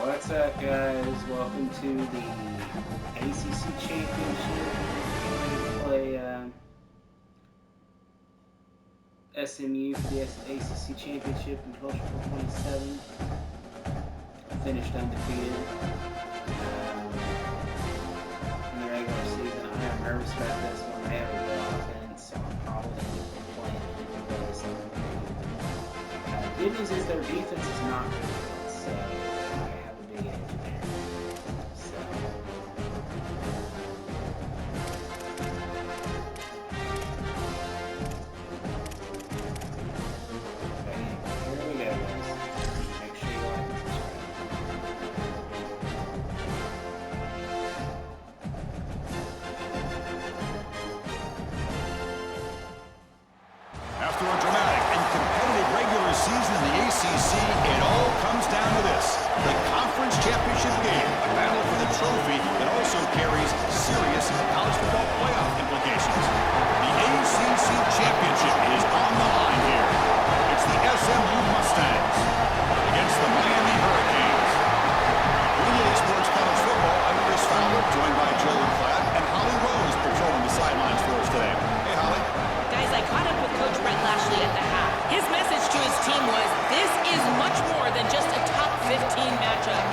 What's up, guys? Welcome to the ACC Championship. We play SMU for the ACC Championship in Vulture 27. Finished undefeated in the regular season. I am nervous about this one. They have a good offense, so I'm probably playing anyways. Good news is their defense is not good, so I have a big edge there. So okay, here we go, guys. Make sure you like and subscribe. After a dramatic and competitive regular season in the ACC, it all comes down to this: the conference championship game, a battle for the trophy that also carries serious college football playoff implications. The ACC championship is on the line here. It's the SMU Mustangs against the Miami Hurricanes. EA Sports College Football, I'm Chris Fowler, joined by Joel Platt and Holly Rose patrolling the sidelines for us today. Hey, Holly. Guys, I caught up with Coach Brett Lashley at the half. His message to his team was, this is much more than just a top 15 matchup.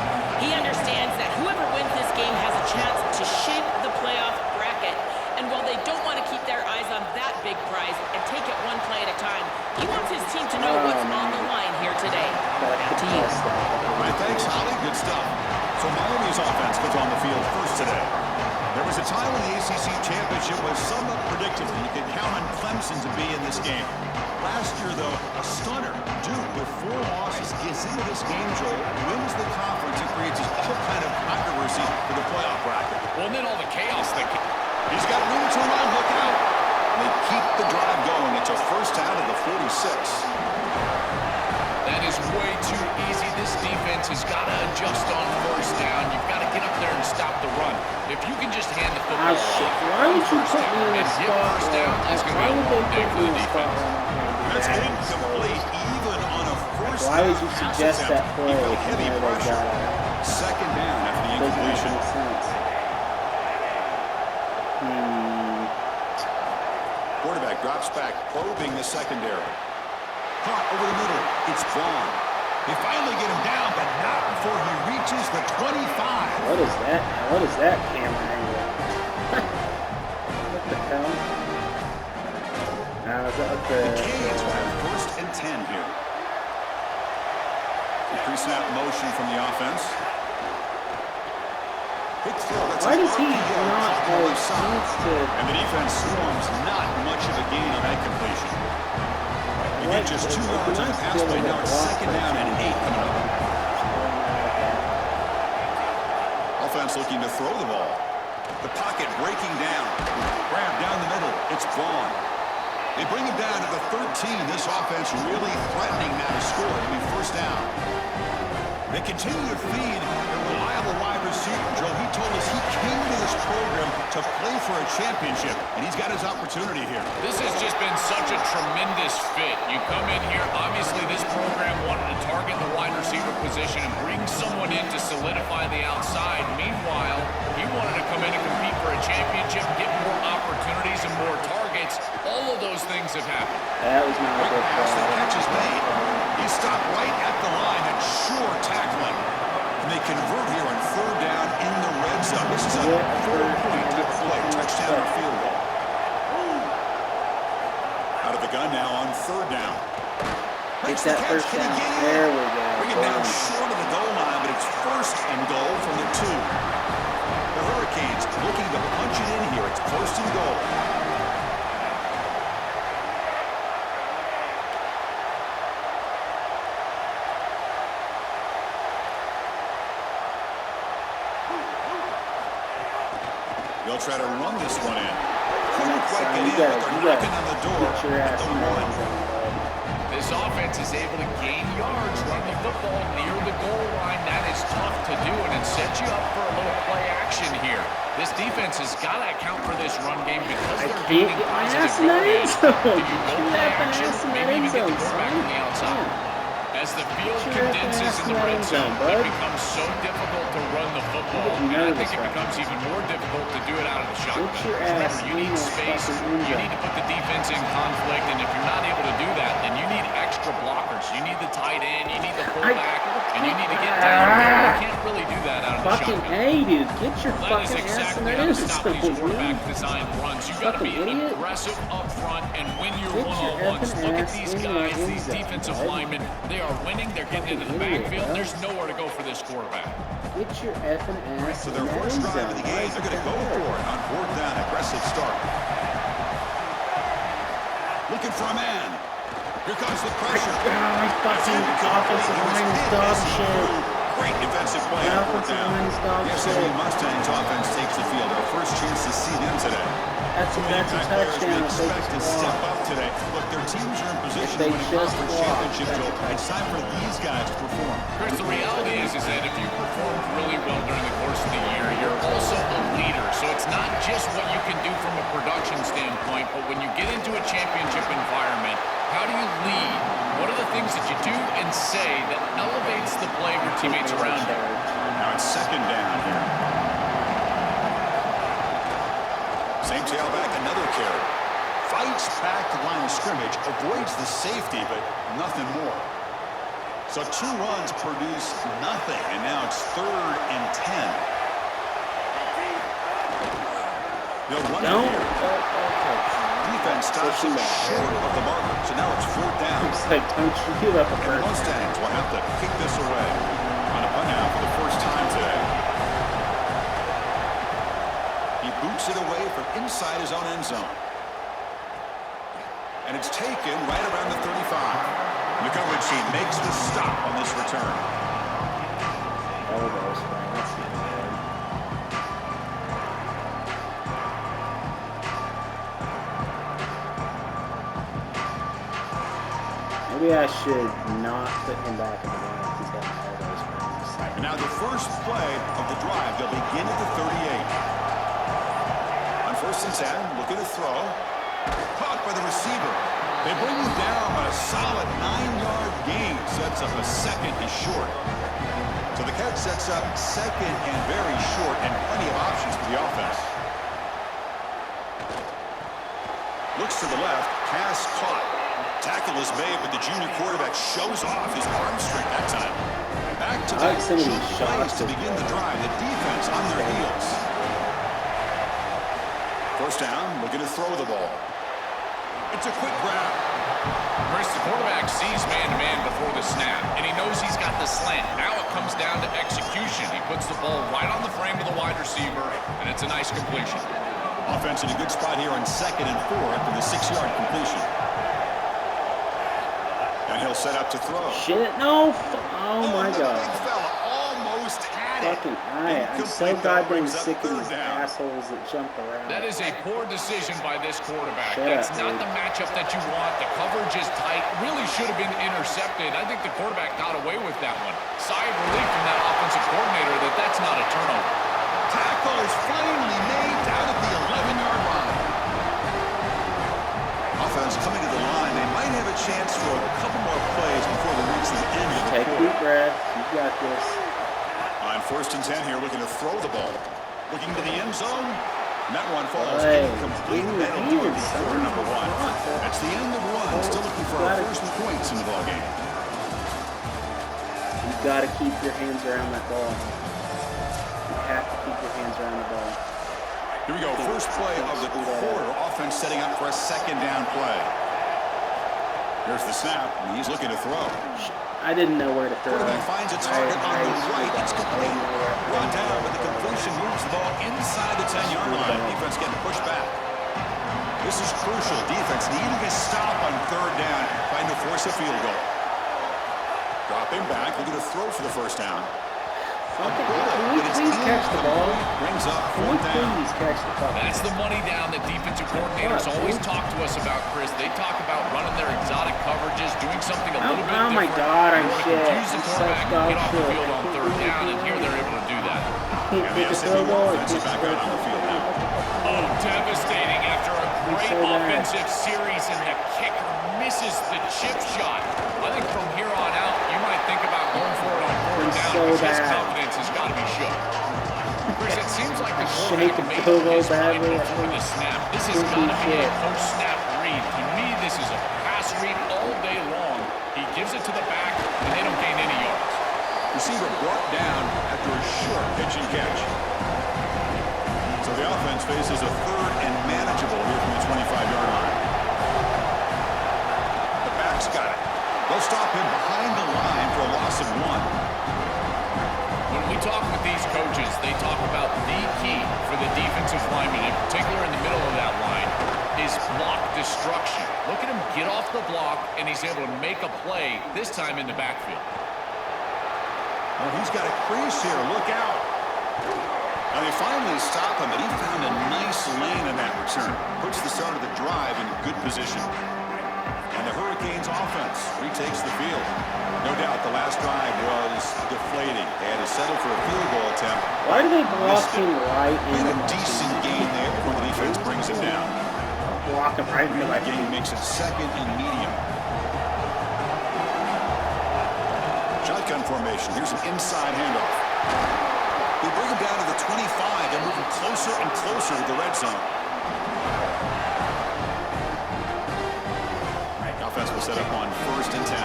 He understands that whoever wins this game has a chance to shape the playoff bracket. And while they don't want to keep their eyes on that big prize and take it one play at a time, he wants his team to know what's on the line here today. Now to you. All right, thanks, Holly. Good stuff. So Miami's offense gets on the field first today. There was a time when the ACC Championship was somewhat predictable. You could count on Clemson to be in this game. Last year, though, a stunner. Duke, with 4 losses, gets into this game, Joel, wins the conference, and creates all kind of controversy for the playoff bracket. Well, and then all the chaos that He's got room to run. Look out. They keep the drive going. It's a first down at the 46. That is way too easy. This defense has got to adjust on first down. You've got to get up there and stop the run. If you can just hand the football off, why would you put me in a spot? first down, it's going to be a long day for the defense. That's incomplete, even on a first why would you pass suggest that attempt. play? He felt heavy They pressure. got it. Second down after the Doesn't make incompletion. any sense. Quarterback drops back, probing the secondary. Caught over the middle. It's Vaughn. They finally get him down, but not before he reaches the 25. What is that? What is that camera angle? What the hell? Now is that what The Canes will have first and 10 here. Pre-snap motion from the offense. Quick throw. That's why an does he RPO not off the always left side. needs to? And the defense swarms not much of a gain on that completion. They get just 2 yards on the pass play. Now it's second down and 8 coming up. Offense looking to throw the ball. The pocket breaking down. Grab down the middle. It's Vaughn. They bring him down to the 13. This offense really threatening now to score. It'll be first down. They continue to feed a reliable wide receiver. Joe, he told us he came to this program to play for a championship, and he's got his opportunity here. This has just been such a tremendous fit. You come in here, obviously this program wanted to target the wide receiver position and bring someone in to solidify the outside. Meanwhile, he wanted to come in and compete for a championship, get more opportunities and more targets. All of those things have happened. That was not a good Pass, the play. catch is made. He stopped right at the line. That's sure tackling. And they convert here on third down in the red zone. This is a 4-point type of play. Touchdown or field goal. Out of the gun now on third down. Get Makes the that catch. first Can he down. get in? There we go. Bring it down Boom. short of the goal line, but it's first and goal from the 2. The Hurricanes looking to punch it in here. It's first and goal. They'll try to run this one in. Couldn't quite get in, but they're knocking on the door get your at ass the in 1. This offense is able to gain yards, run the football near the goal line. That is tough to do, and it sets you up for a little play action here. This defense has got to account for this run game because I they're can't gaining get my positive ass in that yardage. end zone. Do you go Shoot play that action, ass in that maybe end even get the zone, quarterback son. on the outside? Yeah. As the field condenses in the red zone, it becomes so difficult to run the football. And I think it becomes even more difficult to do it out of the shotgun. Remember, you need space. You need to put the defense in conflict. And if you're not able to do that, then you need extra blockers. You need the tight end. You need the fullback. And you need to get down there. You can't really do that out of the Fucking shotgun. A, dude. Get your That is fucking ass in exactly that how to is stop simple, these quarterback dude. design runs. You've got to be Fucking idiot. aggressive up front and win your Get your one-on-ones. effing Look at ass these in guys, the these end zone, defensive bud. linemen. They are winning. They're getting into the Fucking idiot, backfield. bro. There's nowhere to go for this quarterback. Get your effing ass So in their the first end drive zone. of the game, they're going to go for it on fourth down. Aggressive start. Looking for a man. Here comes the pressure. My fucking offensive line is dog shit. Great defensive play The on fourth offensive down. line is dog The shit. SMU Mustangs offense takes the field. Our first chance to see them today. That's a Players we touchdown if they expect to just step walk. up today. Look, their teams are in position they to win a just conference walk, championship, that's a Joe. It's time for these guys to perform. Chris, the reality is that if you performed really well during the course of the year, you're also a leader. So it's not just what you can do from a production standpoint, but when you get into a championship environment, how do you lead? What are the things that you do and say that elevates the play of your teammates around you? Now it's second down here. Same tailback, another carry. Fights back to line of scrimmage, avoids the safety, but nothing more. So 2 runs produce nothing, and now it's 3rd and 10. They'll run it here. Defense stops it short of the marker, so now it's 4th down. It's like, don't you give up a And the first. Mustangs will have to kick this away on a punt out for the first time today. He boots it away from inside his own end zone. And it's taken right around the 35. The coverage team makes the stop on this return. Oh, those fans. Maybe I should not put him back in the game if he's got all those fans. And now the first play of the drive, they'll begin at the 38. On 1st and 10, looking to throw. Caught by the receiver. They bring him down, but a solid 9-yard gain sets up a second is short. So the catch sets up second and very short, and plenty of options for the offense. Looks to the left, pass caught. Tackle is made, but the junior quarterback shows off his arm strength that time. Back to back cheap plays to begin the drive. The defense on their heels. First down, looking to throw the ball. It's a quick grab. Chris, the quarterback sees man-to-man before the snap, and he knows he's got the slant. Now it comes down to execution. He puts the ball right on the frame of the wide receiver, and it's a nice completion. Offense in a good spot here on 2nd and 4 after the 6-yard completion. And he'll set up to throw. Shit, no! Oh my god. Big fella almost had it. Fucking I'm so goddamn sick of these assholes that jump around. That is a poor decision by this quarterback. Shut That's up, not dude. the matchup that you want. The coverage is tight. Really should have been intercepted. I think the quarterback got away with that one. Sigh of relief from that offensive coordinator that that's not a turnover. Tackle is finally made down at the 11-yard line. Offense coming to the line. They might have a chance for a couple more plays before they reach the end of the Take a quarter. deep breath. You got this. On 1st and 10 here, looking to throw the ball. Looking to the end zone. And that one falls Hey, incomplete. dude, That'll do it dude, for quarter number 1. That's the end of 1. Still looking for our first points in the ballgame. You gotta keep your hands around that ball. You have to keep your hands around the ball. Here we go. First play of the quarter. Offense setting up for a 2nd down play. Here's the snap, and he's looking to throw. I didn't know where to throw. Quarterback finds a target on the right. It's complete. Brought down, but the completion moves the ball inside the 10-yard line. Defense getting pushed back. This is crucial. Defense needing a stop on 3rd down, trying to force a field goal. Dropping back, looking to throw for the first down. Can we please catch the ball? Brings up Can we 4th down. please catch the ball? That's the money down that defensive coordinators always talk to us about, Chris. They talk about running their exotic coverages, doing something a little bit Oh my different. god, I'm in order to shit. confuse the I'm quarterback such and get dog off the shit. field on 3rd down, and here they're able to do that. Can't And take the a SMU throw ball. offense is back out on the field now. Oh, devastating after a great so bad. offensive series, and the kicker misses the chip shot. I think from here on out, you think about going for it on fourth down so because his bad. confidence has got to be shook. Chris, it seems like the Shake quarterback it made so up his mind badly. before the snap. This has got to be a post-snap read. To me, this is a pass read all day long. He gives it to the back, and they don't gain any yards. Receiver brought down after a short pitch and catch. So the offense faces a third and manageable here from the 25-yard line. The back's got it. They'll stop him behind the line for a loss of 1. When we talk with these coaches, they talk about the key for the defensive lineman, in particular in the middle of that line, is block destruction. Look at him get off the block, and he's able to make a play, this time in the backfield. Well, he's got a crease here. Look out. Now they finally stop him, but he found a nice lane in that return. Puts the start of the drive in good position. And the Hurricanes offense retakes the field. No doubt the last drive was deflating. They had to settle for a field goal attempt. Why do they block him right in Made the a decent gain there before the defense brings him down. Block him right in the Gain makes it second and medium. Shotgun formation. Here's an inside handoff. They bring him down to the 25 and move him closer and closer to the red zone. Offense will set up on 1st and 10.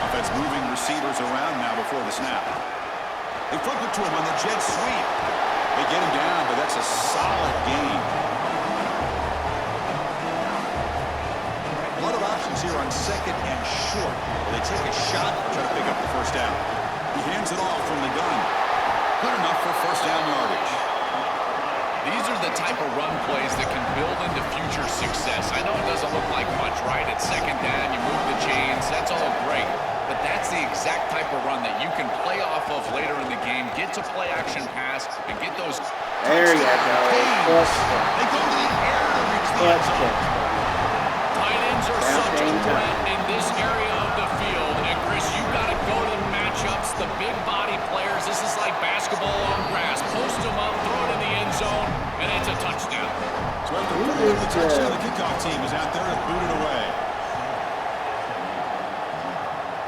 Offense moving receivers around now before the snap. They flip it to him on the jet sweep. They get him down, but that's a solid gain. A lot of options here on 2nd and short. They take a shot or try to pick up the 1st down. He hands it off from the gun. Good enough for 1st down yardage. These are the type of run plays that can build into future success. I know it doesn't look like much, right? It's 2nd down, you move the chains, that's all great. But that's the exact type of run that you can play off of later in the game, get to play action pass, and get those... There you go. They go to the air to reach the end zone. Tight ends are such a threat in this area of the field. And Chris, you've got to go to the matchups, the big body players. This is like basketball on grass. Post them up, throw it in the end zone, and it's a touchdown. So after putting the touchdown, the kickoff team is out there to boot it away.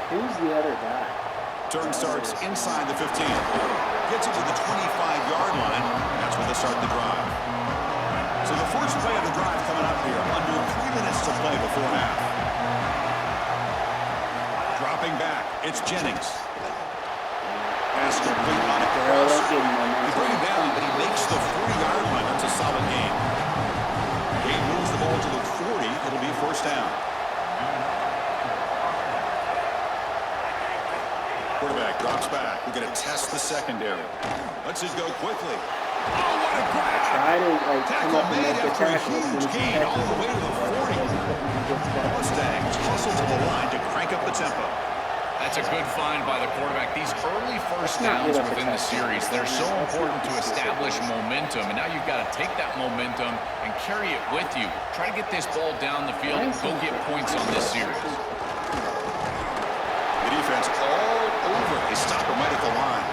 Who's the other guy? Turn starts inside the 15. Gets it to the 25-yard line. That's where they start the drive. So the first play of the drive coming up here. Under 3 minutes to play before half. Dropping back. It's Jennings. Pass complete on a crosser. They bring him down, but he makes the 40-yard line. That's a solid gain. He moves the ball to the 40. It'll be 1st down. Quarterback drops back. We're going to test the secondary. Lets it go quickly. Oh, what a grab! Try to Tackle made after a huge gain all the way to the 40. Mustangs hustle to the line to crank up the tempo. That's a good find by the quarterback. These early 1st downs within the series, they're so important to establish momentum. And now you've got to take that momentum and carry it with you. Try to get this ball down the field and go get points on this series. The defense all over. They stop him right at the line.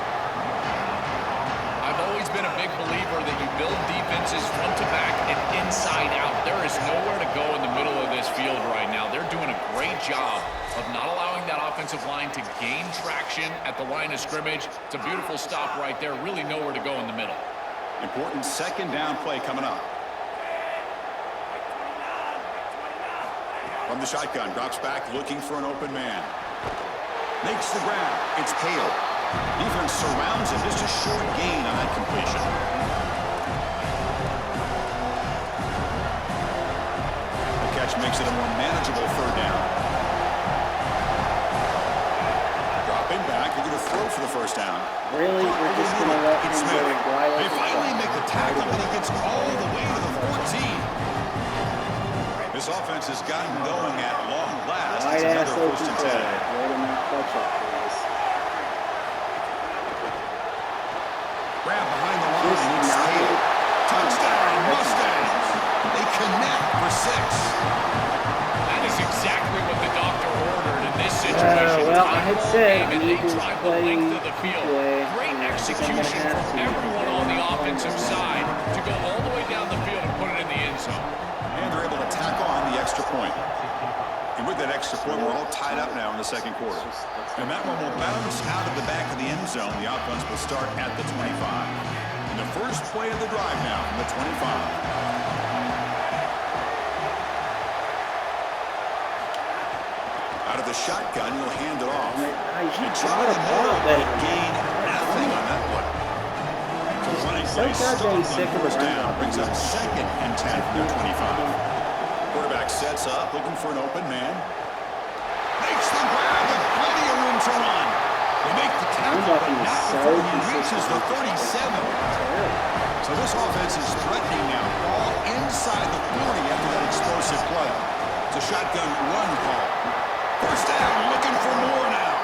I've always been a big believer that you build defenses front to back and inside out. There is nowhere to go in the middle of this field right now. They're doing a great job of not allowing that offensive line to gain traction at the line of scrimmage. It's a beautiful stop right there. Really nowhere to go in the middle. Important 2nd down play coming up. From the shotgun, drops back looking for an open man. Makes the grab. It's Hale. Defense surrounds him. Just a short gain on that completion. The catch makes it a more manageable 3rd down. Dropping back. They're going to throw for the 1st down. Really? We're just going to let him go wild? They finally make the tackle, but he gets all the way to the 14. This offense has gotten going at long last. It's another 1st and 10. Grab behind the line. It's Hale. Touchdown, Mustangs. They connect for 6. That is exactly what the doctor ordered in this situation. Well, I had said and we they need to drive the play length of the field. Great I think I'm execution gonna have from to. everyone on the offensive side to go all the way down the field and put it in the end zone. And they're able to tack on the extra point. And with that extra point, we're all tied up now in the second quarter. And that one will bounce out of the back of the end zone. The offense will start at the 25. And the first play of the drive now from the 25. Out of the shotgun, he'll hand it off. You try got to a ball better. gain nothing on that one. So running play stopped on first down. Brings up 2nd and 10 from their 25. Quarterback sets up, looking for an open man. Makes the grab with plenty of room to run. They make the tackle, but not before he reaches the 37. So this offense is threatening now. All inside the 40 after that explosive play. It's a shotgun run call. First down, looking for more now.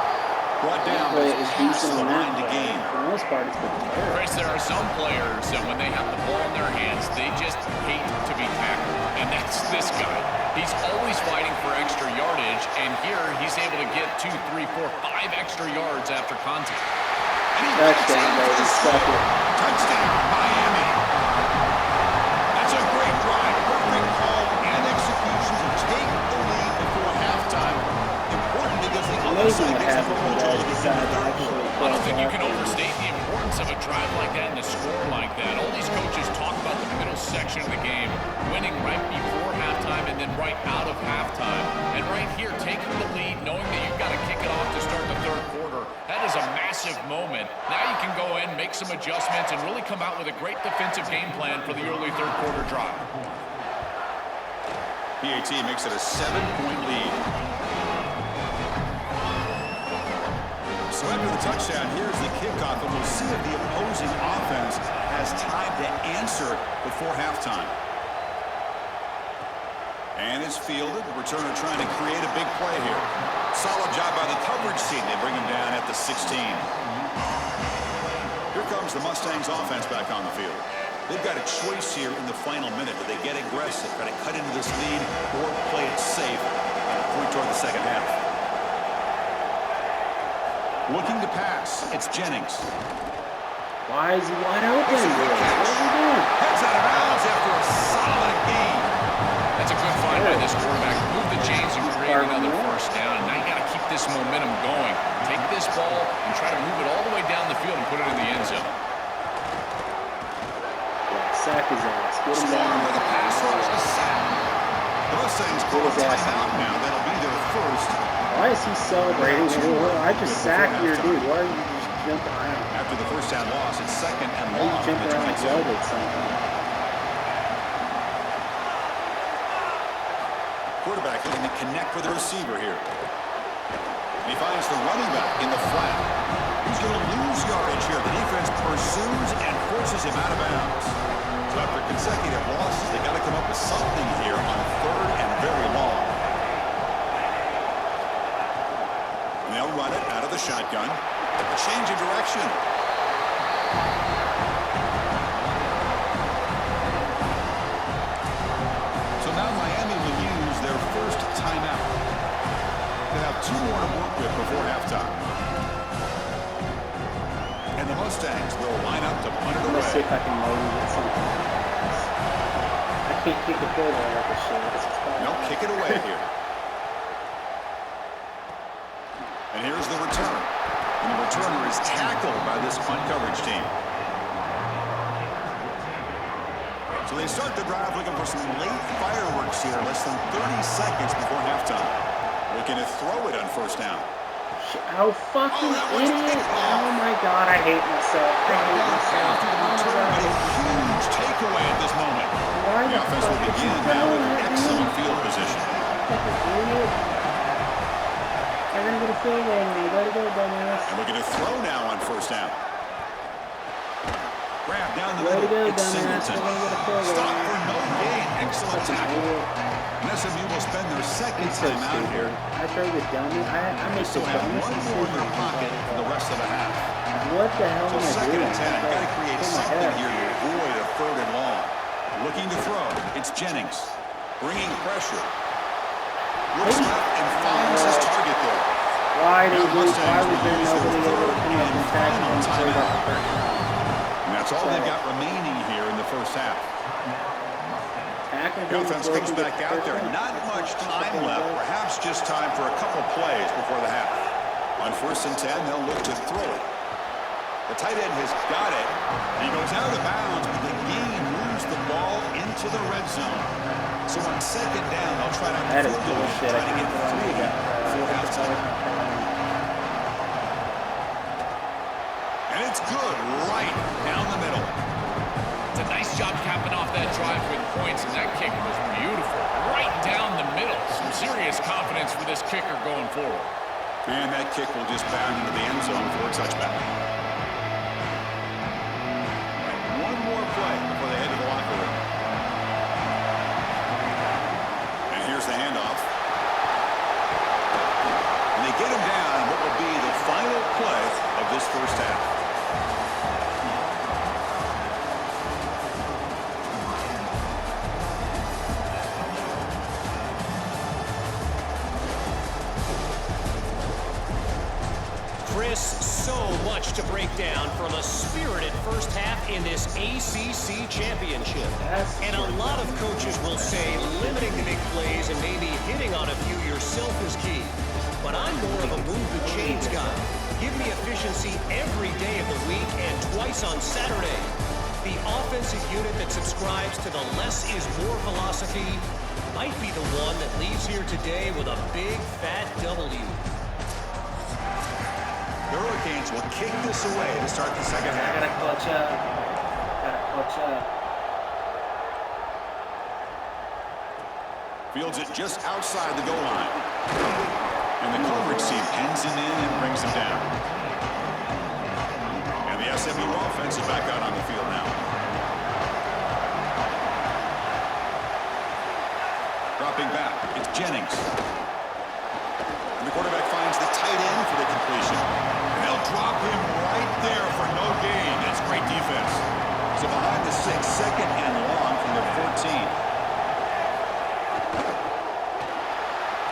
Brought down, but it's decent on that to gain. For the most part, it's been terrible. Chris, there are some players that when they have the ball in their hands, they just hate to be tackled. And that's this guy. He's always fighting for extra yardage, and here he's able to get 2, 3, 4, 5 extra yards after contact. Touchdown, baby. Suck it. Touchdown, Miami. That's a great drive. Perfect call and execution to take the lead before halftime. Important because the other side gets the ball to I don't think you can overstate the importance of a drive like that and a score like that. All these coaches talk about the middle section of the game, winning right before halftime and then right out of halftime. And right here, taking the lead, knowing that you've got to kick it off to start the third quarter, that is a massive moment. Now you can go in, make some adjustments, and really come out with a great defensive game plan for the early third quarter drive. PAT makes it a 7-point lead. So after the touchdown, here's the kickoff, and we'll see if the opposing offense has time to answer before halftime. And it's fielded. Returner trying to create a big play here. Solid job by the coverage team. They bring him down at the 16. Here comes the Mustangs offense back on the field. They've got a choice here in the final minute. Do they get aggressive, try to cut into this lead, or play it safe and point toward the second half? Looking to pass, it's Jennings. Why is he wide open? What are we doing? Heads out of bounds after a solid game. That's a good find by this quarterback. Move the chains and create another first down. Now you got to keep this momentum going. Take this ball and try to move it all the way down the field and put it in the end zone. Yeah, sack his ass. Get him down. With a pass rush, a sack. The Mustangs call a timeout now. That'll be their first. Why is he celebrating? I just sacked your dude. Why are you just jumping around? After the first down loss, it's 2nd and Why are long. you jumping around like you did something? Quarterback looking to connect with the receiver here. And he finds the running back in the flat. He's going to lose yardage here. The defense pursues and forces him out of bounds. So after consecutive losses, they got to come up with something here on 3rd and very long. And they'll run it out of the shotgun. A change of direction. So now Miami will use their first timeout. They have 2 more to work with before halftime. And the Mustangs will line up to punt it away. Let's see if I can load and get something. I can't kick the field goal like this shit. No, kick it away here. And here's the return. And the returner is tackled by this punt coverage team. So they start the drive looking for some late fireworks here, less than 30 seconds before halftime. Looking to throw it on first down. Oh, fucking idiot. Oh, my God. I hate myself. I hate myself. After the return, but a huge takeaway at this moment. Why The offense will begin now with excellent field position. Fucking idiot. I'm going to get a field goal on me. Let it go, dumbass. And looking to throw now on first down. Grab down the Way to middle. go, It's dumbass. Singleton. We're going to get a field goal. Stop for no gain. Excellent tackle. And SMU will spend their second It's so time out here. I throw the dummy. I make Still the have dumbest one more in their decision. pocket for the rest of the half. What the hell So am I second doing? and 10. Got to create Pull my something head. here to avoid a 3rd and long. Looking to throw. It's Jennings. Bringing pressure. Looks left and finds his target there. Why was there Mustangs will nobody use able their to come up 3rd and and tackle final him so timeout. that And that's all they've got remaining here in the first half. Tackle The him offense before he comes can back get out there. first Not down. much time left. Perhaps just time for a couple plays before the half. On 1st and 10, they'll look to throw it. The tight end has got it. He goes out of bounds, but the gain moves the ball into the red zone. So on 2nd down, they'll try to That is field goal, bullshit. try I to get can't believe 3 that. for halftime. And it's good right down the middle. It's a nice job capping off that drive with points, and that kick was beautiful. Right down the middle. Some serious confidence for this kicker going forward. And that kick will just bound into the end zone for a touchback. One more play before they head to the locker room. And here's the handoff. And they get him down on what will be the final play of this first half. Chris, so much to break down from a spirited first half in this ACC championship. And a lot of coaches will say limiting the big plays and maybe hitting on a few yourself is key. But I'm more of a move the chains guy. Give me efficiency every day of the week and twice on Saturday. The offensive unit that subscribes to the less is more philosophy might be the one that leaves here today with a big fat W. The Hurricanes will kick this away to start the second I half. gotta clutch up. Gotta clutch up. Fields it just outside the goal line. And the coverage team pins him in and brings him down. And the SMU offense is back out on the field now. Dropping back, it's Jennings. And the quarterback finds the tight end for the completion. And they'll drop him right there for no gain. That's great defense. So behind the 6, 2nd and long from their 14.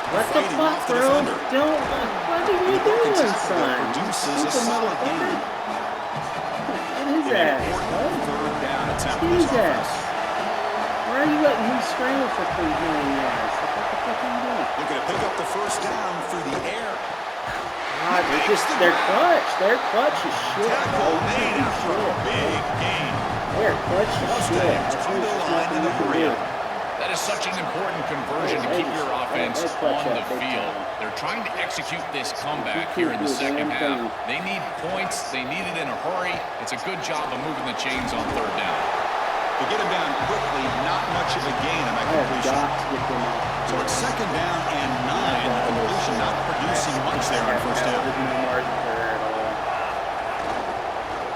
What the fuck, bro? Don't. What are you doing, son? Produces a Stupid solid motherfucker. gain. Get his ass, bro. 3rd down attempt for Get this his ass. offense. Why are you letting him scramble for 3 million yards? What the fuck are you doing? Looking to pick up the first down through the air. God, they're clutch. They're clutch as shit. Tackle made after a big gain. They're clutch as shit. Mustangs That's on the there's line nothing to the you can rim. do. That is such an important conversion to keep your offense clutch on up the big field. time. They're trying to execute this comeback here in the second half. They need points. They need it in a hurry. It's a good job of moving the chains on 3rd down. To get him down quickly, not much of a gain on that I have completion. got to get them off. So it's 2nd down and 9. The completion not producing much there on 1st down. There's no margin for her at all.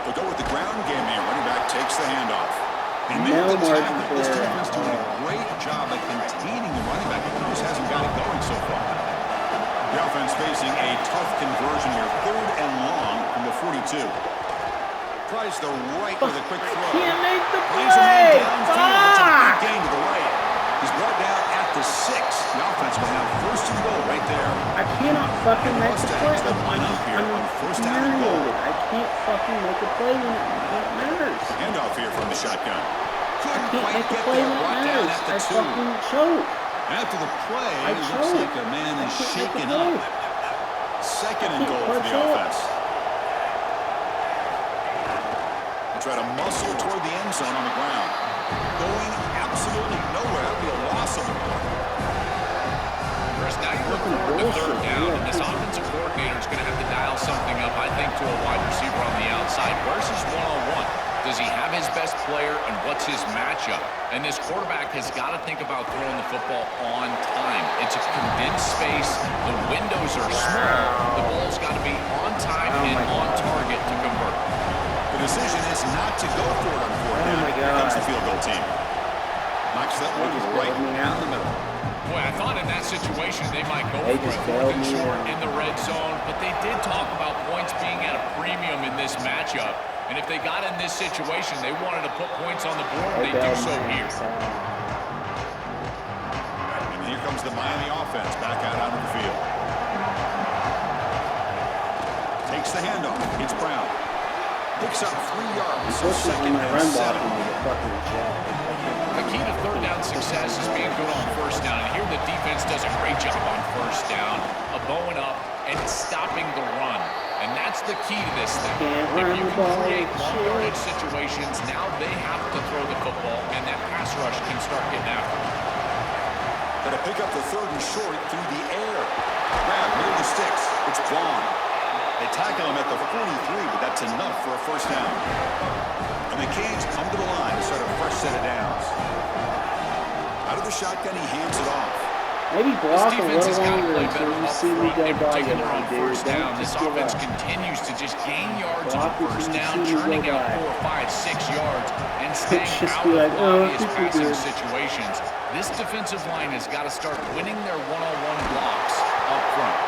They'll go with the ground game here. Running back takes the handoff. And No the margin tackle. for This error. defense doing a great job at containing the running back. He just hasn't got it going so far. The offense facing a tough conversion here. 3rd and long from the 42. Tries the right with a quick throw. Can't make the Brings a man play. downfield. It's a big Fuck! gain to the right. He's brought down at the 6. The offense will have 1st and goal right there. I cannot fucking make the play. Mustangs will line up here on 1st down and goal. infuriated. I can't fucking make a play when it matters. Handoff here from the shotgun. I Couldn't can't quite make a get play there. when it Brought down matters. at I the 2. fucking choke. After the play, I it looks choke. like a man I is can't make shaken a play. up. 2nd and can't goal for clutch the up. offense. They try to muscle toward the end zone on the ground. Going absolutely nowhere. That'll be a loss of the ball. Chris, now you look forward to 3rd down, and this offensive coordinator is going to have to dial something up, I think, to a wide receiver on the outside versus one-on-one. Does he have his best player, and what's his matchup? And this quarterback has got to think about throwing the football on time. It's a condensed space. The windows are small. The ball's got to be on time and on target to convert. The decision is not to go for it on 4th down. my Here comes the God. field goal team. Knocks that one They just right bailed me down out. the middle. Boy, I thought in that situation they might go They for just it 4th and bailed me short out. in the red zone, but they did talk about points being at a premium in this matchup. And if they got in this situation, they wanted to put points on the board, and they do so here. And here comes the Miami offense back out onto the field. Takes the handoff. It's Brown. Picks up 3 yards. So Unfortunately, second my and run 7. blocking was a fucking joke. The key to third down success is being good on first down. And here the defense does a great job on first down of bowing up and stopping the run. And that's the key to this thing. If you can create long yardage situations, now they have to throw the football, and that pass rush can start getting after them. Got to pick up the 3rd and short through the air. Grab near the sticks. It's Vaughn. They tackle him at the 43, but that's enough for a first down. And the Canes come to the line to start a fresh set of downs. Out of the shotgun, he hands it off. Maybe block a This defense has little got to longer play until better you up see me front, go in by you, particular on dude. first down. Don't This just give offense up. continues to just gain yards Block on it first till you down, see me go churning out by. 4, 5, 6 yards, and staying Just out be of like, oh, obvious this is passing good. situations. This defensive line has got to start winning their one-on-one blocks up front.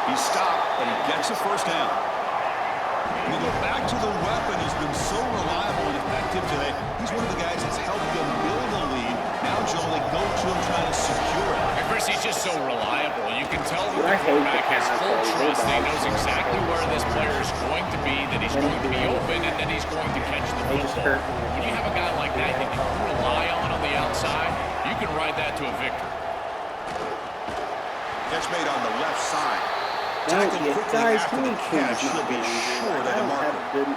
He's stopped, but he gets a first down. And you go back to the weapon who's been so reliable and effective today. He's one of the guys that's helped them build a lead. Now, Joe, they go to him trying to secure it. And Chris, he's just so reliable. You can tell that I the hate quarterback the has full pass play. trust. He They knows don't. exactly where this player is going to be, that he's going to be open, and that he's going to catch the They just football. hurt me. When you have a guy like that that you can rely on the outside, you can ride that to a victory. Catch made on the left side. Don't Tackled get quickly guys, after who the catch. He'll be short of the marker.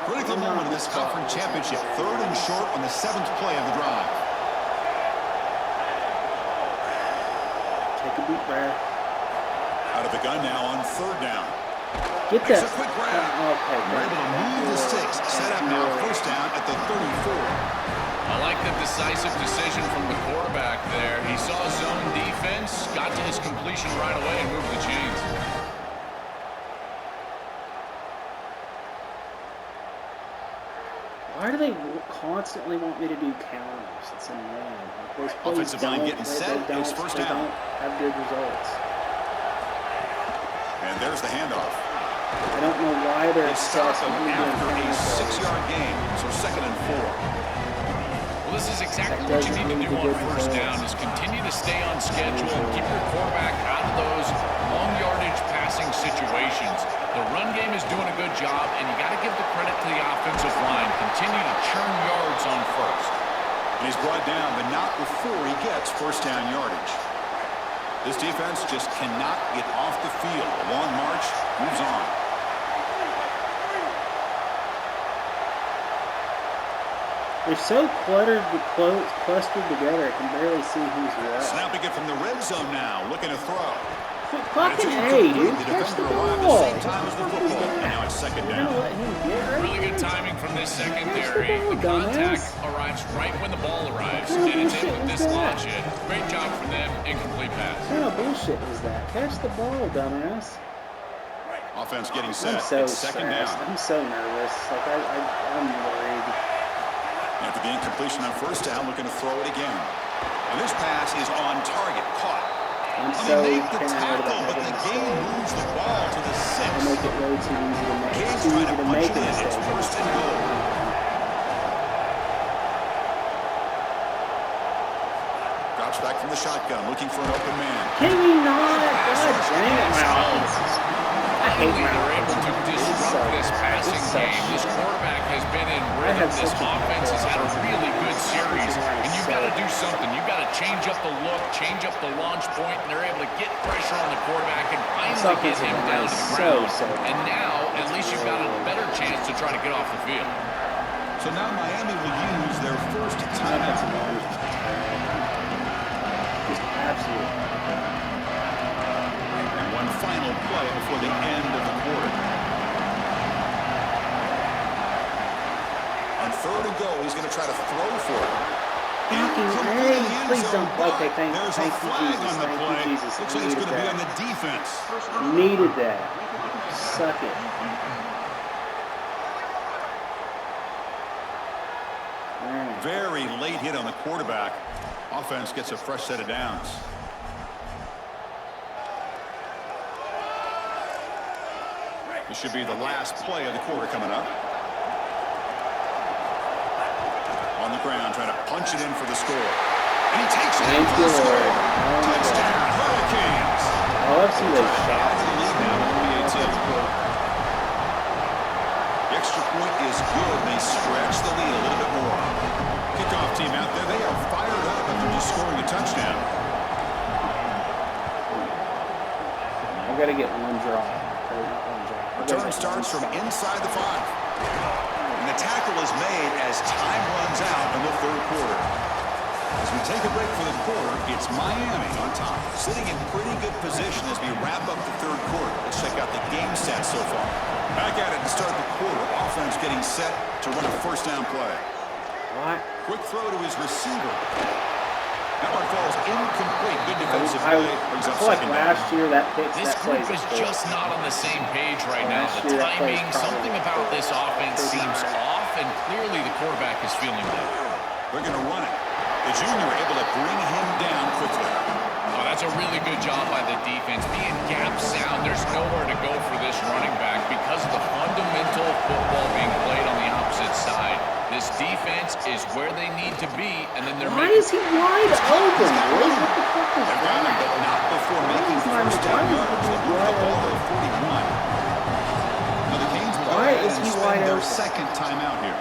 Critical moment in this conference championship. 3rd and short on the 7th play of the drive. Take a deep breath. Out of the gun now on 3rd down. Get Makes that. a quick grab. Okay, They're able to move the sticks. Set up now. First down at the 34. I like the decisive decision from the quarterback there. He saw zone defense, got to his completion right away, and moved the chains. Why do they constantly want me to do counters? It's annoying. Like, those plays Offensive line don't, getting set. It's first they down. don't have good results. And there's the handoff. I don't know why they're They stop obsessed him with me doing after a counters. 6-yard gain. So 2nd and 4. Well, this is exactly what you need to do on first down, is continue to stay on schedule and keep your quarterback out of those long yardage passing situations. The run game is doing a good job, and you got to give the credit to the offensive line. Continue to churn yards on first. And he's brought down, but not before he gets first down yardage. This defense just cannot get off the field. A long march moves on. They're so clustered together, I can barely see who's what. Snapping it from the red zone now, looking to throw. Fucking A, dude. The Catch the defender arrived ball. at the same time as the football. And now it's 2nd You're down. gonna let him get right Really good there? timing from this secondary. The contact arrives right when the ball arrives, What kind of and it's in bullshit with was this that? launch it. Great job from them. Incomplete pass. What kind of bullshit was that? Catch the ball, dumbass. Offense getting I'm set. so It's 2nd stressed. down. I'm so nervous. Like, I'm worried. After the incompletion on first down, looking to throw it again. And this pass is on target, caught. I'm And so they make the paranoid tackle, about but making the a game mistake. moves the ball to the 6. I make it way too easy to make. Canes It's too trying easy to to punch make it a in. It's mistake. 1st and goal. Drops back from the shotgun, looking for an open man. Can we not? God dang it, my offense. I hate my They're able to offense. disrupt this passing game. This quarterback has been in rhythm. This offense has had a really good series. And you've got to do something. You've got to change up the look, change up the launch point, and they're able to get pressure on the quarterback and finally get him down to the ground. And now, at least you've got a better chance to try to get off the field. So now Miami will use their first timeout. Just absolutely. And one final play before the end of the quarter. On 3rd and goal, he's going to try to throw for it. Fucking hey, please don't. Okay, thank you, There's a Jesus. flag on the Thank play. you, Jesus. Looks like it's going to be on the defense. Needed that. Suck it. Very late hit on the quarterback. Offense gets a fresh set of downs. This should be the last play of the quarter coming up. On the ground, trying to punch it in for the score. And he takes it in for the score. Touchdown, Hurricanes. Oh, I've seen those shots. The lead now, 28-10. The extra extra point is good. They stretch the lead a little bit more. Kickoff team out there. They are fired up after just scoring a touchdown. I've got to get one draw. Return starts from inside the 5. And the tackle is made as time runs out in the third quarter. As we take a break for the quarter, it's Miami on top, sitting in pretty good position as we wrap up the third quarter. Let's check out the game stats so far. Back at it to start the quarter. Offense getting set to run a first down play. What? Quick throw to his receiver. That one falls incomplete. Good defensive play. Brings up I feel like second down. last year that picks This that plays group is just not on the same page right now. Last The year that plays timing, probably something about this offense seems off, and clearly the quarterback is feeling that. They're going to run it. The junior able to bring him down quickly. Oh, that's a really good job by the defense. Being gap sound, there's nowhere to go for this running back because of the fundamental football being played on the opposite side. This defense is where they need to be, and then they're Why making... is he wide open? What the fuck is They're got him, that? but not before making first down yards. They move the ball to 41. Now the Canes will go Why ahead is and he spend wide their open? second timeout here.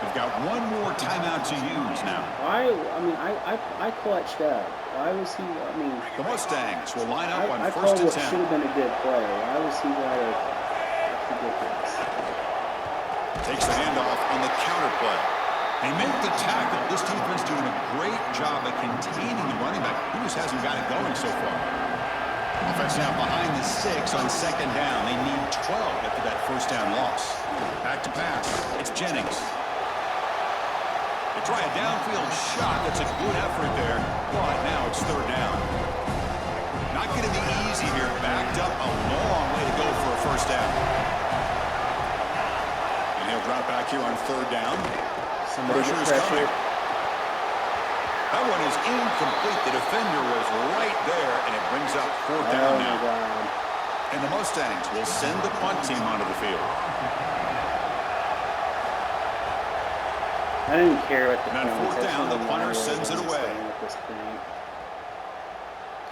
They've got one more timeout to use now. Why? I mean, I clutched up. Why was he? I mean, The Mustangs will line up on I first called and what should 10. have been a good play. Why was he wide open? That's ridiculous. Takes the handoff on the counter play. They make the tackle. This defense doing a great job at containing the running back. He just hasn't got it going so far. Offense now behind the 6 on second down. They need 12 after that first down loss. Back to pass. It's Jennings. They try a downfield shot. That's a good effort there. But now it's third down. Not going to be easy here. Backed up a long way to go for a first down. And he'll drop back here on third down. Somebody get Pressure is coming. pressure. That one is incomplete. The defender was right there, and it brings up fourth down Oh my now. God. And the Mustangs will send the punt team onto the field. I didn't care what the And on point fourth was. down, the That's punter really sends it what I'm away. saying at this point.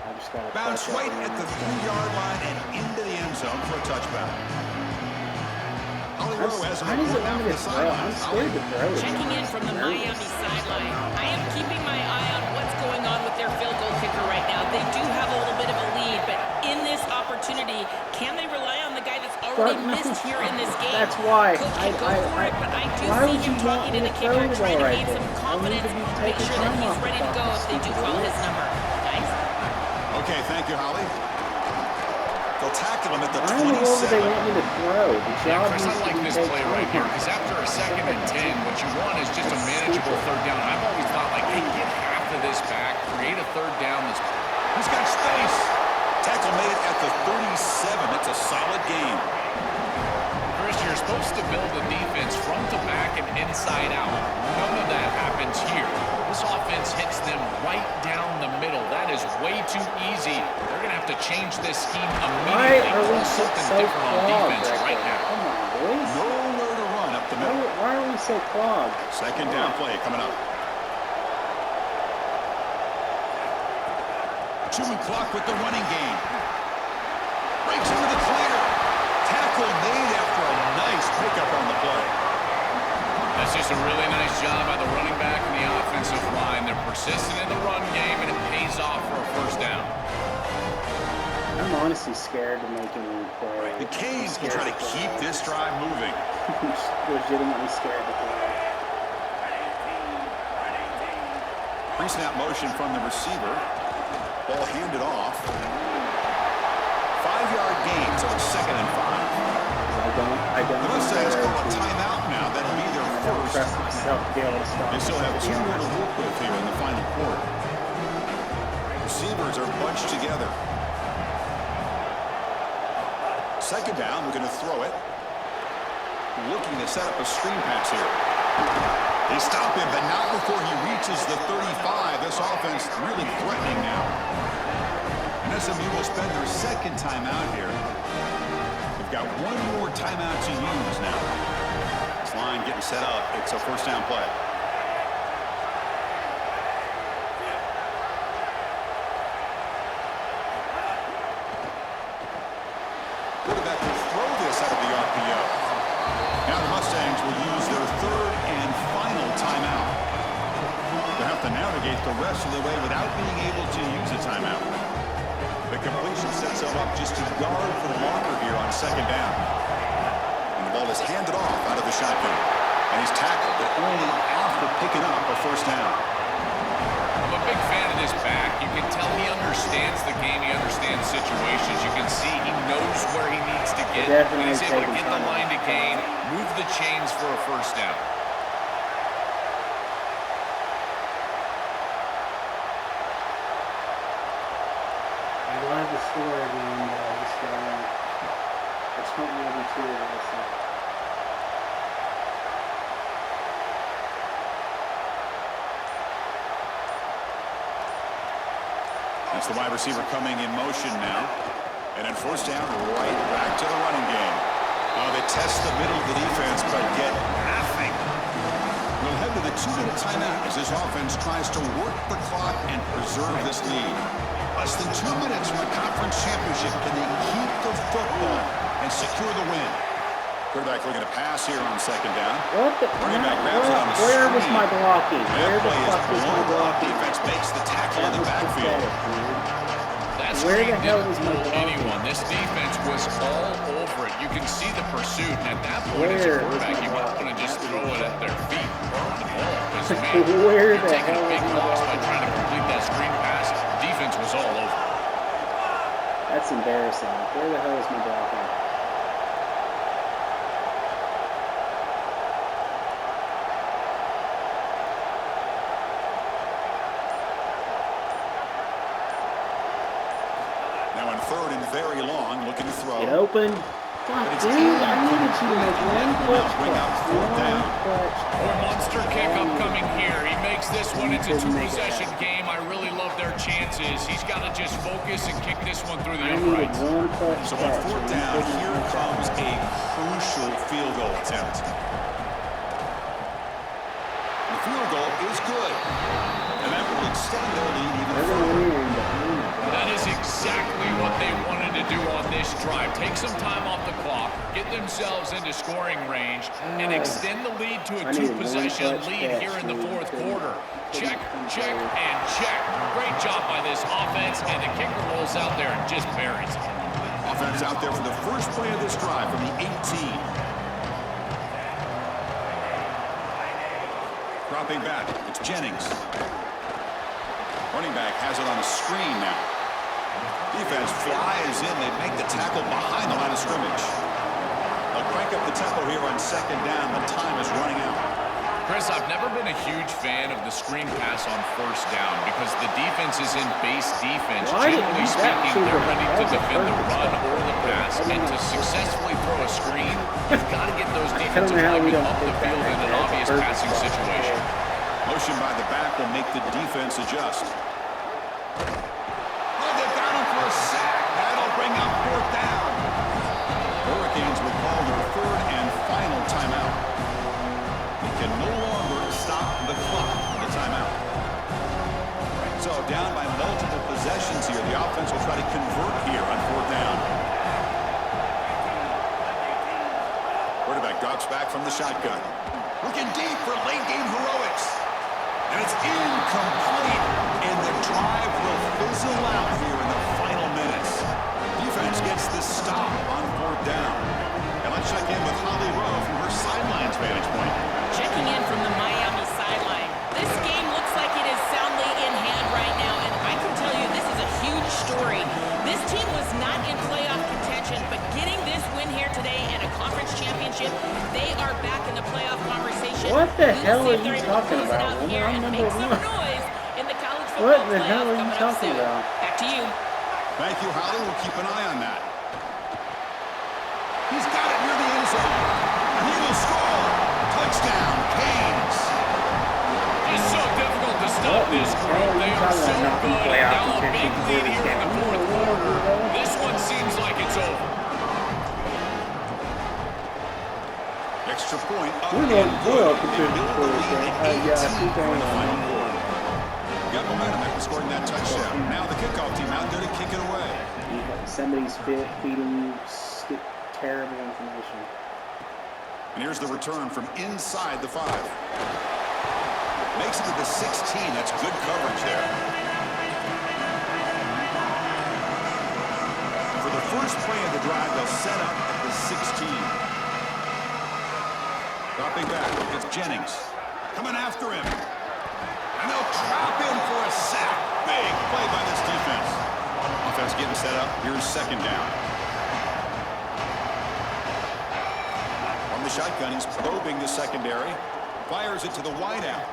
I just got to Bounce right at the 3-yard line and into the end zone for a touchback. Holly Rowe has Why him does it going want down me the to throw? I'm sidelines. scared to throw it. Checking in from the Miami sideline. I am keeping my eye on what's going on with their field goal kicker right now. They do have a little bit of a lead, but in this opportunity, can they rely on the guy that's already missed here in this game? That's why. Coach can go for it, but I do Why see would him you want talking me to the to throw kicker, the trying ball to right gain some there? I need confidence, to be make taking sure that time he's off ready the to go clock, if they do stupid call idiot. his number. Nice. Okay, thank you, Holly. They'll tackle him at the Why in the world would they 27. want me to throw? The job Chris, needs I to like be this take play right time here off. because after a 2nd and 10, what you want is just a manageable third down. I've always thought, like, hey, get half of this back, create a third down. He's got space. Tackle made at the 37. That's a solid game. Chris, you're supposed to build the defense front to back and inside out. None of that happens here. This offense hits them right down the middle. That is way too easy. They're going to have to change this scheme Why immediately. are we Do something so different on clogged defense right there? now. Come on, boys. Nowhere to run up the middle. Why are we so clogged? Second down play coming up. Chewing clock with the running game. Breaks into the clear. Tackle made after a nice pickup on the play. That's just a really nice job by the running back and the offensive line. They're persistent in the run game, and it pays off for a first down. I'm honestly scared to make any play. The Canes will try to keep this drive moving. I'm legitimately scared to play. Pre-snap motion from the receiver. Ball handed off. 5-yard gains on 2nd and 5. I don't. The Mustangs call a timeout now. That'll be their first. Trust myself to be able to stop. They still have 2 more to work with here in the final quarter. Receivers are bunched together. Second down, we're going to throw it. Looking to set up a screen pass here. They stop him, but not before he reaches the 35. This offense really threatening now. And SMU will spend their second timeout here. They've got one more timeout to use now. This line getting set up. It's a first down play. Quarterback will throw this out of the RPO. Now the Mustangs will use their third and final timeout. They'll have to navigate the rest of the way without being able to use a timeout. The completion sets them up just a yard for the marker here on second down. And the ball is handed off out of the shotgun. And he's tackled, but only after picking up a first down. I'm a big fan of this back. You can tell he understands the game. He understands situations. You can see he knows where he needs to get. He's able to get the line to gain, move the chains for a first down. I love the score again, but I just don't want to be too aggressive. That's the wide receiver coming in motion now. And then first down, right back to the running game. They test the middle of the defense, but get nothing. We'll head to the 2-minute timeout as this offense tries to work the clock and preserve this lead. Less than 2 minutes from the conference championship. Can they keep the football and secure the win? Quarterback looking to pass here on second down. What the? Where was my blocking? Where the fuck was my blocking? Defense makes the tackle in the backfield. Where the hell was my blocking? Anyone. This defense was all over it. You can see the pursuit. And at that point, as a quarterback, you want to just throw it at their feet, burn the ball. Because, man, Where you're the taking hell a big was my loss by blocking? trying to complete that screen pass. Defense was all over. That's embarrassing. Where the hell is my blocking? Third and very long, looking to throw. It opened. God, dude, I needed you to make one clutch More monster kick upcoming here. He makes this one into a two-possession game. I really love their chances. He's got to just focus and kick this one through the uprights. So on fourth down, here comes a crucial field goal attempt. The field goal is good. And that will extend their lead even further. That is exactly what they wanted to do on this drive. Take some time off the clock, get themselves into scoring range, and extend the lead to a two-possession lead here in the fourth quarter. Check, check, and check. Great job by this offense, and the kicker rolls out there and just buries it. Offense out there for the first play of this drive from the 18. Dropping back, it's Jennings. Running back has it on the screen now. Defense flies in. They make the tackle behind the line of scrimmage. They'll crank up the tempo here on second down. The time is running out. Chris, I've never been a huge fan of the screen pass on first down because the defense is in base defense. Generally speaking, they're ready to defend the run or the pass. And to successfully throw a screen, you've got to get those defensive linemen up the field in an obvious passing situation. Motion by the back will make the defense adjust. A sack. That'll bring up fourth down. Hurricanes will call their third and final timeout. They can no longer stop the clock with the timeout. So down by multiple possessions here. The offense will try to convert here on fourth down. Quarterback drops back from the shotgun. Looking deep for late game heroics. And it's incomplete. And the drive will fizzle out here in the final minutes. Defense gets the stop on fourth down. And let's check in with Holly Rowe from her sidelines vantage point. Checking in from the Miami sideline. This game looks like it is soundly in hand right now, and I can tell you this is a huge story. This team was not in playoff contention, but getting this win here today and a conference championship, they are back in the playoff conversation. What the hell are you talking about? I'm number one. What the hell are you talking about? Back to you. Thank you, Holly. We'll keep an eye on that. He's got it near the end zone. And he will score. Touchdown, Canes. It's so difficult to stop this group. They are so good. Now a big lead here in the fourth quarter. This one seems like it's over. Extra point up We're and good. up to Got momentum after scoring that touchdown. Now the kickoff team out there to kick it away. Somebody's feeding you terrible information. And here's the return from inside the 5. Makes it to the 16. That's good coverage there. For the first play of the drive, they'll set up at the 16. Dropping back, it's Jennings. Coming after him. And they'll trap in for a sack. Big play by this defense. Offense getting set up. Here's second down. On the shotgun, he's probing the secondary. Fires it to the wideout.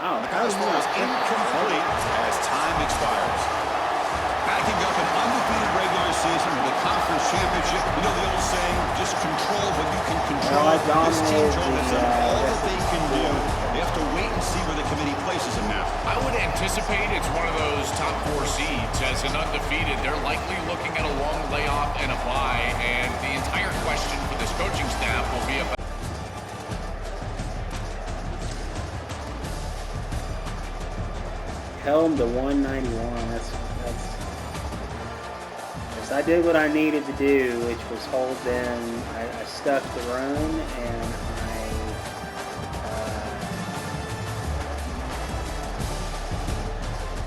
Oh, The pass ball is incomplete as time expires. Backing up an undefeated regular season with a conference championship. You know the old saying, just control what you can control. Well, This team dominated showed us the, all that they can do. They have to wait and see where the committee places them now. I would anticipate it's one of those top 4 seeds. As an undefeated, they're likely looking at a long layoff and a bye, and the entire question for this coaching staff will be about Held him to 191. That's. I did what I needed to do, which was hold them. I stuck the run, and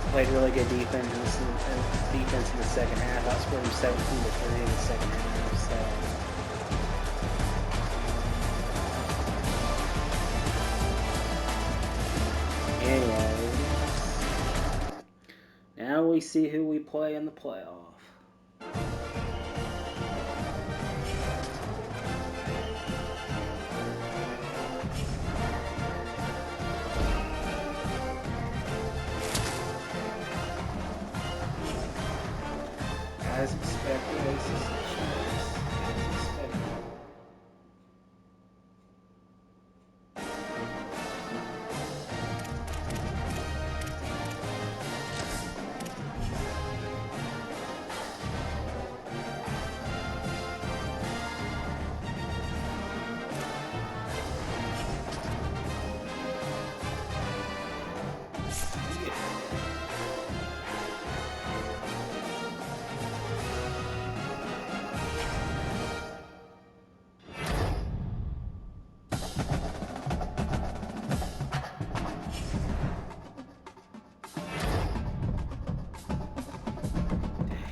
I played really good defense in the second half. I scored them 17-3 in the second half. So, anyways, now we see who we play in the playoff. As expected, ACC champs. As expected.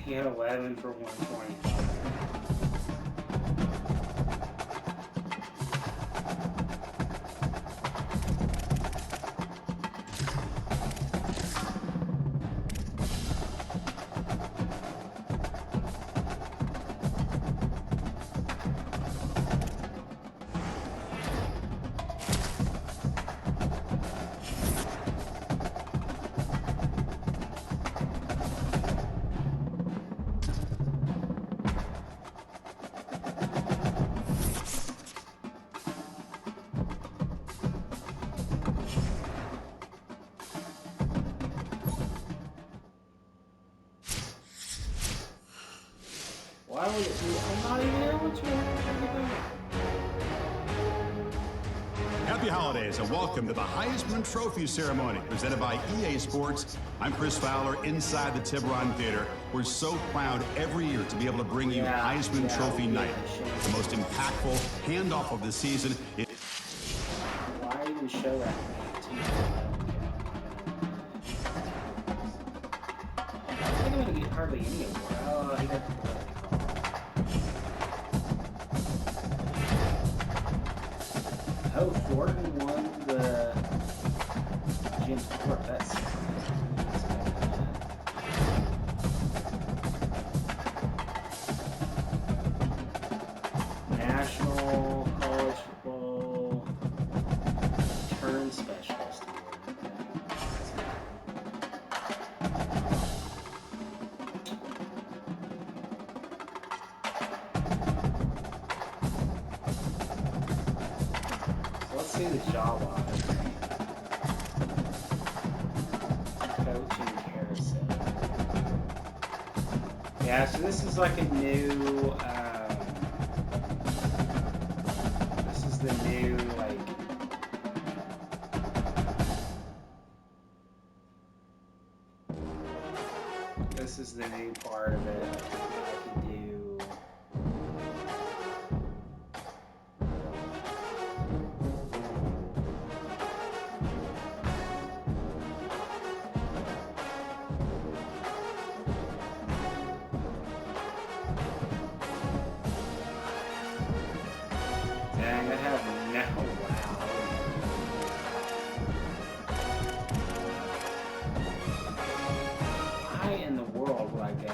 He had 11 for 125. Why would it be? I'm not even eligible. Happy holidays and welcome to the Heisman Trophy ceremony presented by EA Sports. I'm Chris Fowler inside the Tiburon Theater. We're so proud every year to be able to bring you Heisman Trophy night. The most impactful handoff of the season. Why even show that? I think I'm going to get hardly any of them. Oh, he got Oh, Thornton won the James Court. That's National College Football Return Specialist. Let's see the job on it. Coaching carousel. Yeah, so this is like a new, this is the new, like, this is the new part of it. I can do Dang, I have no wow. Why in the world would I go to?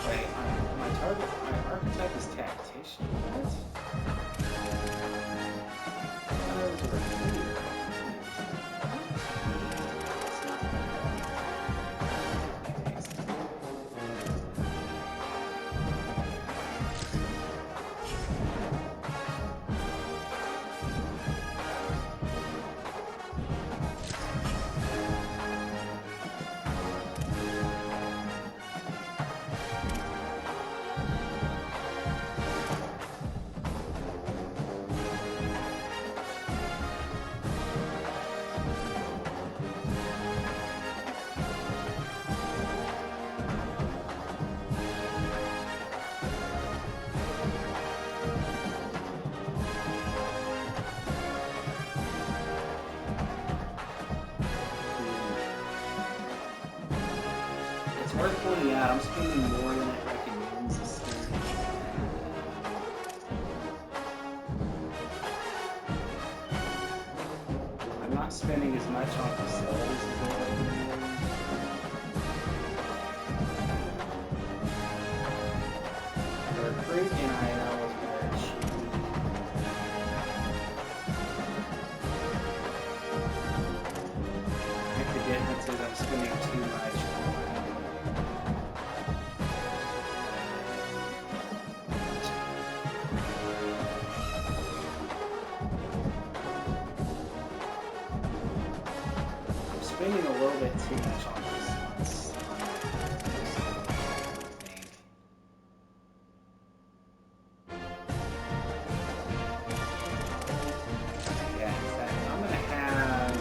Wait, my archetype is tactician. What? That was a recruiter. It's worth pointing out, I'm spending more than it recommends to spend. I'm not spending as much on facilities as I recommend. The recruit NIL is where it should be. I think the difference is I'm spending too much on spending a little bit too much on this. I think. Yeah, in fact, I'm gonna have.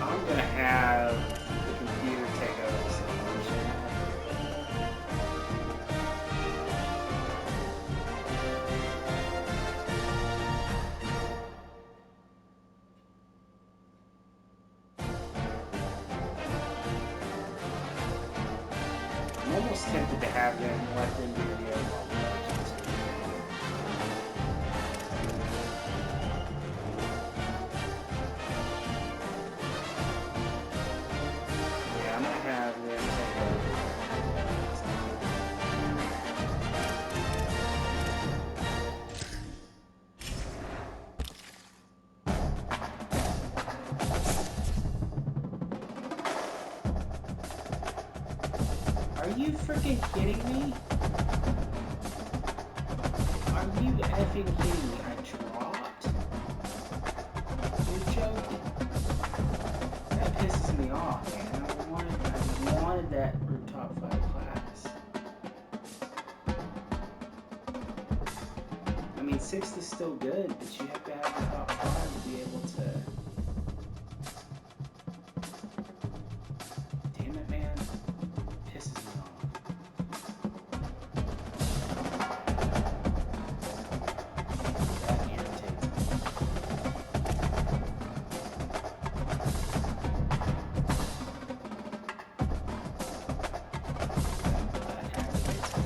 I'm gonna have the computer take over the solution. I'm almost tempted to have them let them do the overall production too. Yeah, I'm gonna have them take over. Are you freaking kidding me? Are you effing kidding me? I dropped? You're joking. That pisses me off, man. I wanted that for top 5 class. I mean, 6th is still good, but you have to have the top 5 to be able to. Damn it, man. Pisses me off. That irritates me. That aggravates me.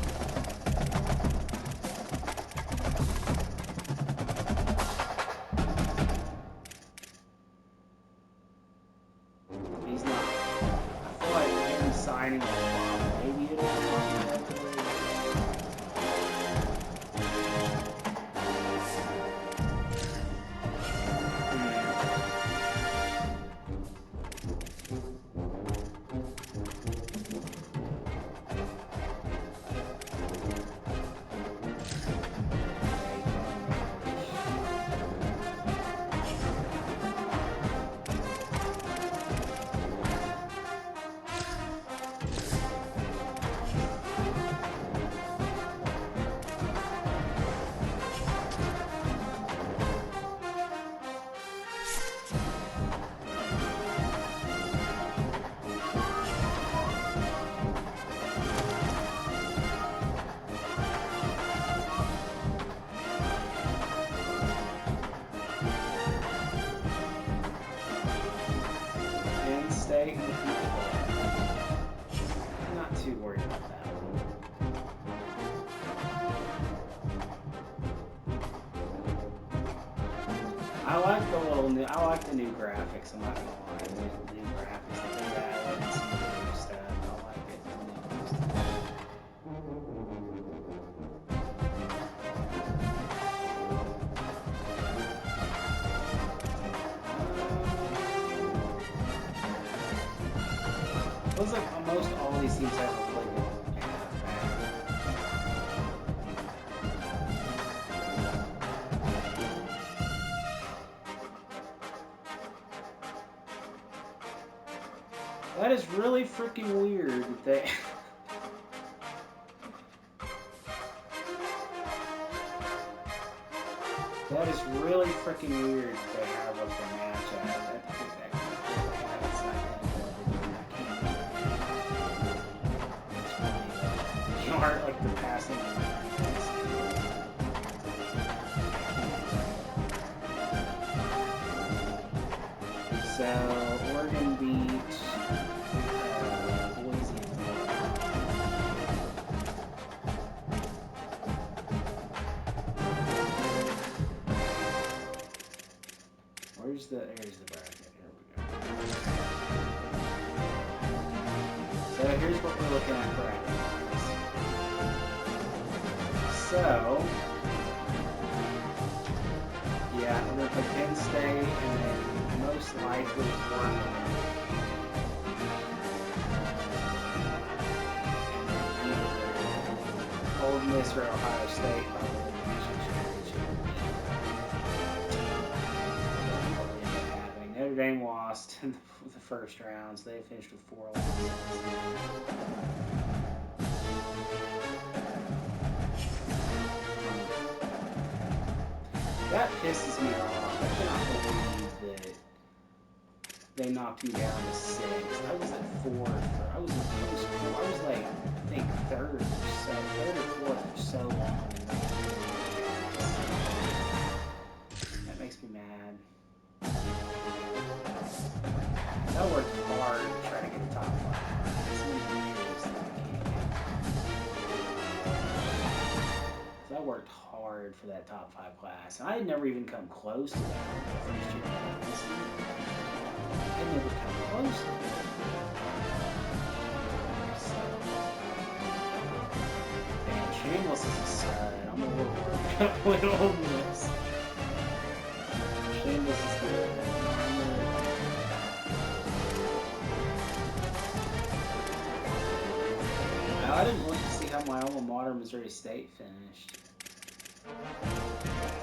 He's not. I feel like him signing a bomb. Maybe it'll come back to where he I like the little new. I like the new graphics. I'm not gonna lie. The new graphics that they added and some of the new stuff. I like it. Feels like almost all these teams have a play. That is really freaking weird that they... That is really freaking weird that they have like the match at. You aren't like the passing. So Oregon beat Boise. There's the bracket. Here we go. So here's what we're looking at bracket-wise. So yeah, we're gonna play Penn State and then most likely Oregon. Old Miss or Ohio State probably. Notre Dame lost in the first rounds. They finished with 4 losses. That pisses me off. I cannot believe that they knocked me down to 6. I was at 4. I was like, I think 3rd or 4th for so long. That makes me mad. I worked hard to try to get a top 5. So I worked hard for that top 5 class. And I had never even come close to that the first year. I had never come close to that. So, man, Shameless is a stud. I'm a little worried about what Ole Miss. Shameless is good. I didn't look to see how my alma mater, Missouri State, finished.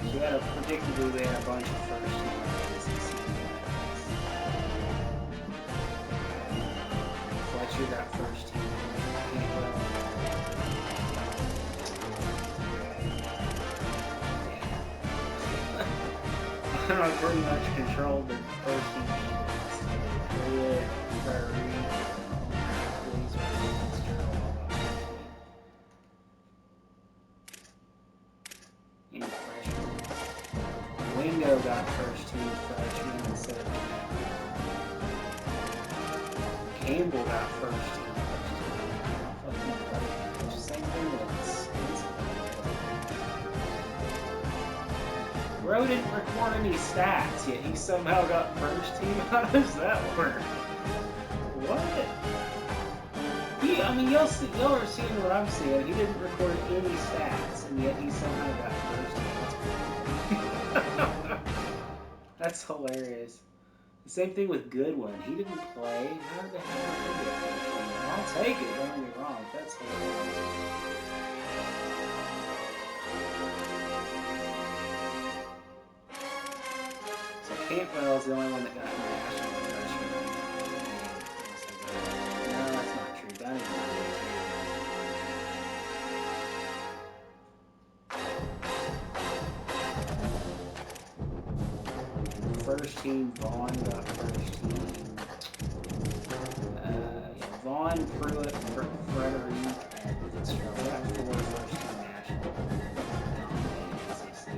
We had predictably they had a bunch of first team ACC guys. Fletcher got first team. I pretty much controlled the first team. Wingo got first team freshman instead of Campbell got first team freshman. Same thing with Bro didn't record any stats, yet he somehow got first team. How does that work? What? I mean, y'all are seeing what I'm seeing. He didn't record any stats, and yet he somehow got first team. That's hilarious. The same thing with Goodwin. He didn't play. How the hell did he get first team? I'll take it, don't get me wrong. That's hilarious. So Campbell is the only one that got national freshman. No, that's not true. Dunning. First team, Vaughn got first team. Vaughn, Pruitt, Frederick, and Fitzgerald got 4 first team national. ACC.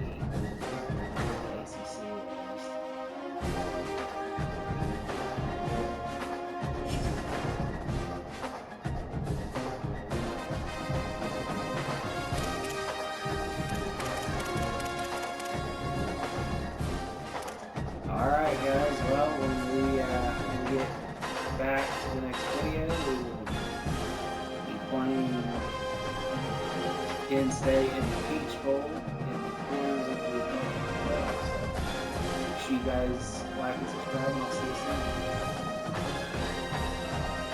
when we get back to the next video, we will be playing Penn State in the Peach Bowl in the pools of the playoffs. So make sure you guys like and subscribe, and I'll see you soon.